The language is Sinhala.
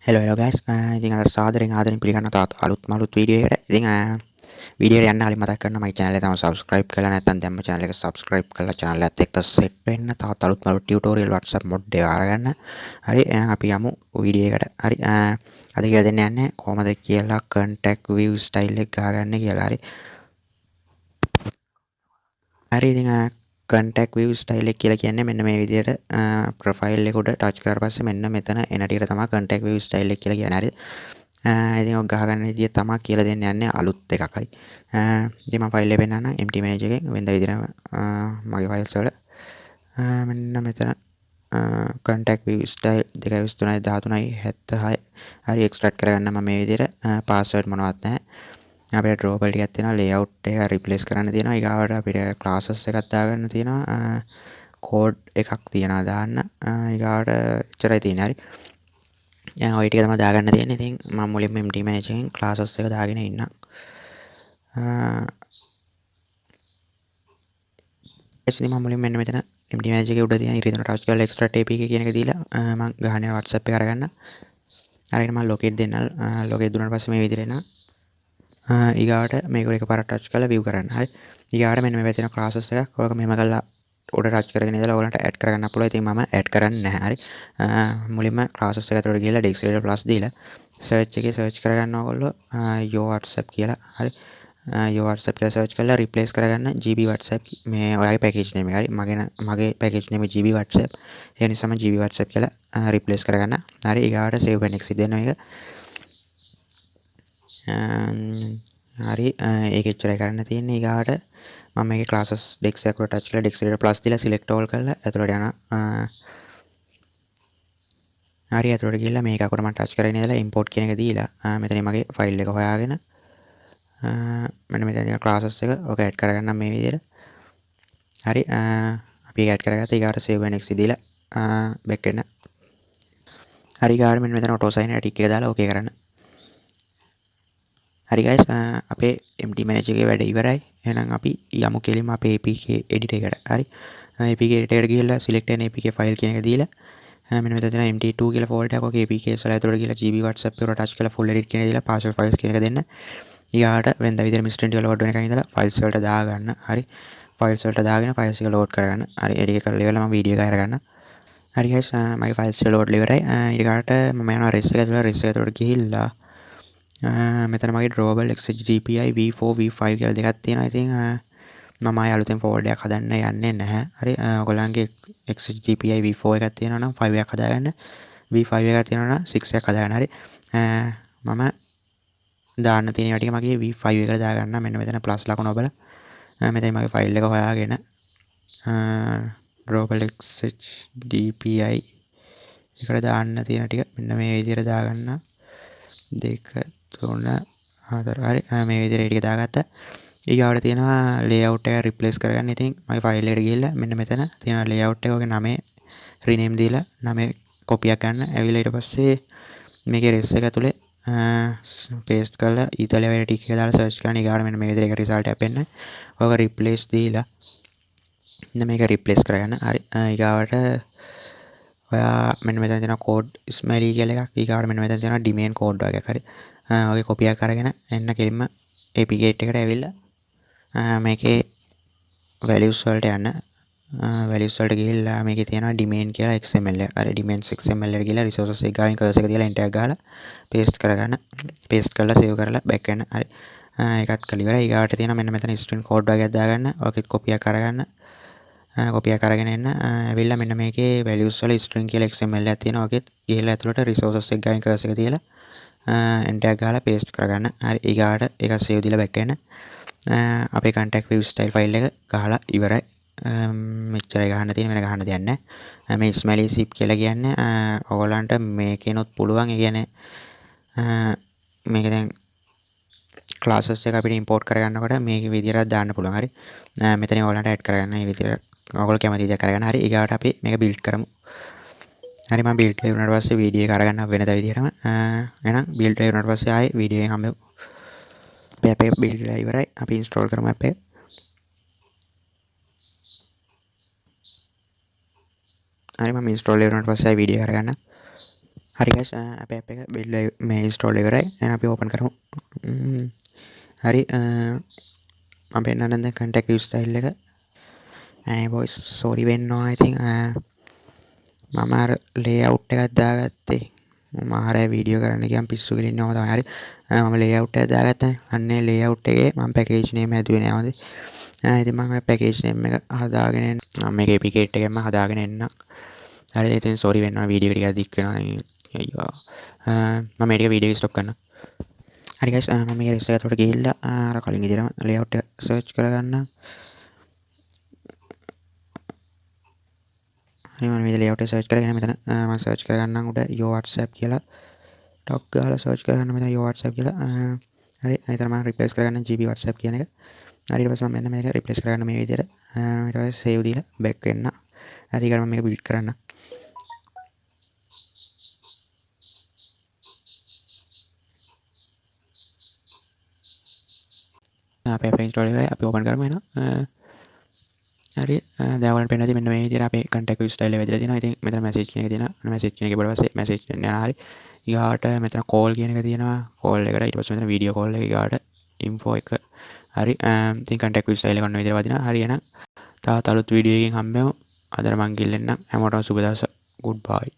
hello guys. ඉතින් අද සාදරයෙන් ආදරෙන් පිළිගන්න තාත් අලුත් වීඩියෝ එකට. ඉතින් වීඩියෝ යන්න කලින් මතක් කරන්න මගේ channel එක තම subscribe කරලා නැත්නම් දැම්ම channel එක subscribe කරලා channel එකත් එක්ක set වෙන්න තාත් අලුත් tutorial WhatsApp mod එක අරගන්න. හරි එහෙනම් අපි යමු වීඩියෝ එකට. හරි අද කියලා දෙන්න යන්නේ කොහොමද කියලා contact view style එක ගහගන්න කියලා. හරි ඉතින් contact view style එක කියලා කියන්නේ මෙන්න මේ විදිහට profile එක උඩ touch කරලා පස්සේ මෙන්න මෙතන එන ටිකට තමයි contact view style එක කියලා කියන්නේ. හරි ඉතින් ඔක ගහගන්න විදිය තමයි කියලා දෙන්න යන්නේ අලුත් එකක්. හරි ඉතින් මම ෆයිල් එක පෙන්නන්නම් empty manage එකෙන් වෙනද විදිහටම මගේ ෆයිල්ස් වල මෙන්න මෙතන contact view style 223 13 76 හරි extract කරගන්න මම මේ විදිහට password මොනවත් නැහැ. අපිට drawable ටිකක් තියෙනවා layout එක replace කරන්න තියෙනවා ඊගාවට අපිට classes එකක් දාගන්න තියෙනවා code එකක් තියනවා දාන්න ඊගාවට එච්චරයි තියෙන්නේ. හරි දැන් ඔය ටික තමයි දාගන්න තියෙන්නේ. ඉතින් මම මුලින්ම empty manage එකෙන් classes එක දාගෙන ඉන්නම්. එච්චරයි මම මුලින්ම මෙන්න මෙතන empty manage එකේ උඩ තියෙන ඉරිදෙන touch කරලා extra apk කියන එක දීලා මම ගහන්නේ WhatsApp එක අරගන්න. අරගෙන මම locate දෙන්න. locate දුන්නාට පස්සේ මේ විදිහට එනවා. ඊගාවට මේක එකපාරට ටච් කරලා view කරන්න. හරි. ඊගාවට මෙන්න මේ පැත්තේ classes එකක්. ඔයක මෙහෙම කරලා උඩ ටච් කරගෙන ඉඳලා ඔයගලන්ට ඇඩ් කරගන්න පුළුවන්. ඉතින් මම ඇඩ් කරන්නේ නැහැ. හරි. මුලින්ම classes එක ඇතුළට ගිහලා dictionary plus දීලා search එකේ search කරගන්න ඕගොල්ලෝ your WhatsApp කියලා. හරි. your WhatsApp කියලා search කරලා replace කරගන්න GB WhatsApp මේ ඔයාගේ package name එක. හරි. මගේ package name GB WhatsApp. ඒ නිසාම GB WhatsApp කියලා replace කරගන්න. හරි. ඊගාවට save and exit දෙන්න මේක. හරි ඒක එච්චරයි කරන්න තියෙන්නේ. ඊගාවට මම මේකේ classes dex එක උඩ touch කරලා dictionary plus දීලා select all කරලා ඇතුළට යනවා. හරි ඇතුළට ගිහලා මේක අකුර මම touch කරගෙන ඉඳලා import කියන එක දීලා මෙතන මගේ file එක හොයාගෙන මෙන්න මෙතන තියෙන classes එක ඔක add කරගන්න මේ විදිහට. හරි අපි ඒක add කරගත්තා. ඊගාවට save and exit දීලා back වෙන්න. හරි ඊගාවට මෙන්න මෙතන auto sign tick එක දාලා okay කරන්න. හරි guys අපේ empty manage එකේ වැඩ ඉවරයි. එහෙනම් අපි යමු කෙලින්ම අපේ apk edit එකට. හරි apk edit එකට ගිහලා select an apk file කියන එක දීලා මෙන්න මෙතන තියෙන mt2 කියලා folder එකක් ඔකේ apk වල ඇතුළට ගිහලා gb whatsapp එක උඩ touch කරලා full edit කියන එක දීලා partial files කියන එක දෙන්න. ඊගාට වෙනද විදිහට mystery ටික load වෙන එකන් ඉඳලා files වලට දාගන්න. හරි files වලට දාගෙන files එක load කරගන්න. හරි edit එක කරලා ඉවරලා මම video එක අරගන්න. හරි guys මගේ files එක load ඉවරයි. ඊගාට මම යනවා res එක ඇතුළට ගිහිල්ලා මෙතන මගේ drawable 𝐿HDPI v4 v5 කියලා දෙකක් තියෙනවා. ඉතින් මම ආය අලුතෙන් folder එකක් හදන්න යන්නේ නැහැ. හරි ඔයගොල්ලන්ගේ 𝐿HDPI v4 එකක් තියෙනවා නම් 5 එකක් හදාගන්න. v5 එකක් තියෙනවා නම් 6 එකක් හදාගන්න. හරි මම දාන්න තියෙන ඒවා ටික මගේ v5 එකට දාගන්න. මෙන්න මෙතන plus ලකුණ ඔබලා මෙතන මගේ file එක හොයාගෙන drawable 𝐿HDPI එකට දාන්න තියෙන ටික මෙන්න මේ විදිහට දාගන්න. 2 3 4 හරි මේ විදිහට ටික දාගත්තා. ඊගාවට තියෙනවා layout එක replace කරගන්න. ඉතින් මගේ file එකට ගිහිල්ලා මෙන්න මෙතන තියෙනවා layout එක ඔගේ නමේ rename දීලා නමේ copy එකක් ගන්න. ඇවිල්ලා ඊට පස්සේ මේකේ res එක ඇතුලේ paste කරලා ඊතලෙ ටික එක දාලා search කරන්න. ඊගාවට මෙන්න මේ විදිහට result එකක් එන්න. ඔක replace දීලා මෙන්න මේක replace කරගන්න. හරි ඊගාවට ඔයා මෙන්න මෙතන තියෙනවා code smiley කියලා එකක්. ඊගාවට මෙන්න මෙතන තියෙනවා domain code වගේ. හරි ඔගේ copy එකක් අරගෙන එන්න කෙලින්ම apk එකට ඇවිල්ලා මේකේ values වලට යන්න. values වලට ගිහිල්ලා මේකේ තියෙනවා domain කියලා xml එක. හරි domain xml එකට ගිහිල්ලා resources එක ගාවින් cursor එක තියලා enter එකක් ගහලා paste කරගන්න. paste කරලා save කරලා back වෙන්න. හරි ඒකත් කළ ඉවරයි. ඊගාවට තියෙනවා මෙන්න මෙතන string code වගේක් දාගන්න. ඔකෙත් copy එකක් අරගන්න. copy එකක් අරගෙන එන්න. ඇවිල්ලා මෙන්න මේකේ values වල string කියලා xml එකක් තියෙනවා. ඔකෙත් ගිහිල්ලා ඇතුළට resources එක ගාවින් cursor එක තියලා enter එකක් ගහලා paste කරගන්න. හරි ඊගාට ඒක save දීලා back වෙන්න. අපේ contact view style file එක ගහලා ඉවරයි. මෙච්චරයි ගහන්න තියෙන වෙන ගහන්න දෙයක් නැහැ. මේ 𝐿HDPI කියලා කියන්නේ ඔයගොල්ලන්ට මේකේනොත් පුළුවන්. ඒ කියන්නේ මේක දැන් classes එක අපිට import කරගන්නකොට මේක විදිහට දාන්න පුළුවන්. හරි මෙතන ඔයගොල්ලන්ට add කරගන්න මේ විදිහට ඔයගොල්ලෝ කැමති විදිහට කරගන්න. හරි ඊගාට අපි මේක build කරමු. හරි මම build කරලා වුණාට පස්සේ video එක අරගන්න වෙනද විදිහටම එහෙනම් build කරලා වුණාට පස්සේ ආයේ video එක හම්බෙමු. app එක build කරලා ඉවරයි. අපි install කරමු app එක. හරි මම install කරලා වුණාට පස්සේ ආයේ video එක අරගන්න. හරි guys අපේ app එක build මේ install ඉවරයි. එහෙනම් අපි open කරමු. හරි මම පෙන්නන්න දැන් contact view style එක. අනේ boys sorry වෙන්න ඕන ඉතින් මම අර layout එකක් දාගත්තේ. මම අර වීඩියෝ කරන්න ගියම් පිස්සු ගලින්නවම තමයි. හරි මම layout එක දාගත්තානේ. අන්නේ layout එකේ මම package name හැදුවේ නෑ හොඳේ. ඉතින් මම package name එක හදාගෙන එන්න. මම මේක APK එකෙන්ම හදාගෙන එන්න. හරි ඉතින් sorry වෙන්න ඕන වීඩියෝ එක ටිකක් දික් වෙනවා. අයියෝ මම මේක වීඩියෝ එක stop කරනවා. හරි guys මම මේ රෙස් එකට ගිහිල්ලා අර කලින් විදිහටම layout එක search කරගන්න. හරි මම මේ layout එක search කරගෙන මෙතන මම search කරගන්නම් උඩ your WhatsApp කියලා ටොක් ගාලා search කරගන්න මෙතන your WhatsApp කියලා. හරි එතන මම replace කරගන්න GB WhatsApp කියන එක. හරි ඊට පස්සේ මම මෙන්න මේක replace කරගන්න මේ විදිහට. ඊට පස්සේ save දීලා back වෙන්න. හරි ඊට මම මේක build කරන්න. අපේ app install කරලා අපි open කරමු එහෙනම්. හරි දැන් ඔයාලට පේනවා මෙන්න මේ විදිහට අපේ contact view style එක වැදලා තියෙනවා. ඉතින් මෙතන message කියන එක තියෙනවා. message කියන එක ඊට පස්සේ message යනවා. හරි ඊගාට මෙතන call කියන එක තියෙනවා. call එකට ඊට පස්සේ මෙතන video call එක ඊගාට info එක. හරි ඉතින් contact view style එක ඔන්න විදිහට වදිනවා. හරි එහෙනම් තාත් අලුත් වීඩියෝ එකකින් හම්බෙමු. අදට මං ගිල්ලෙන්නම්. හැමෝටම සුබ දවසක්. goodbye.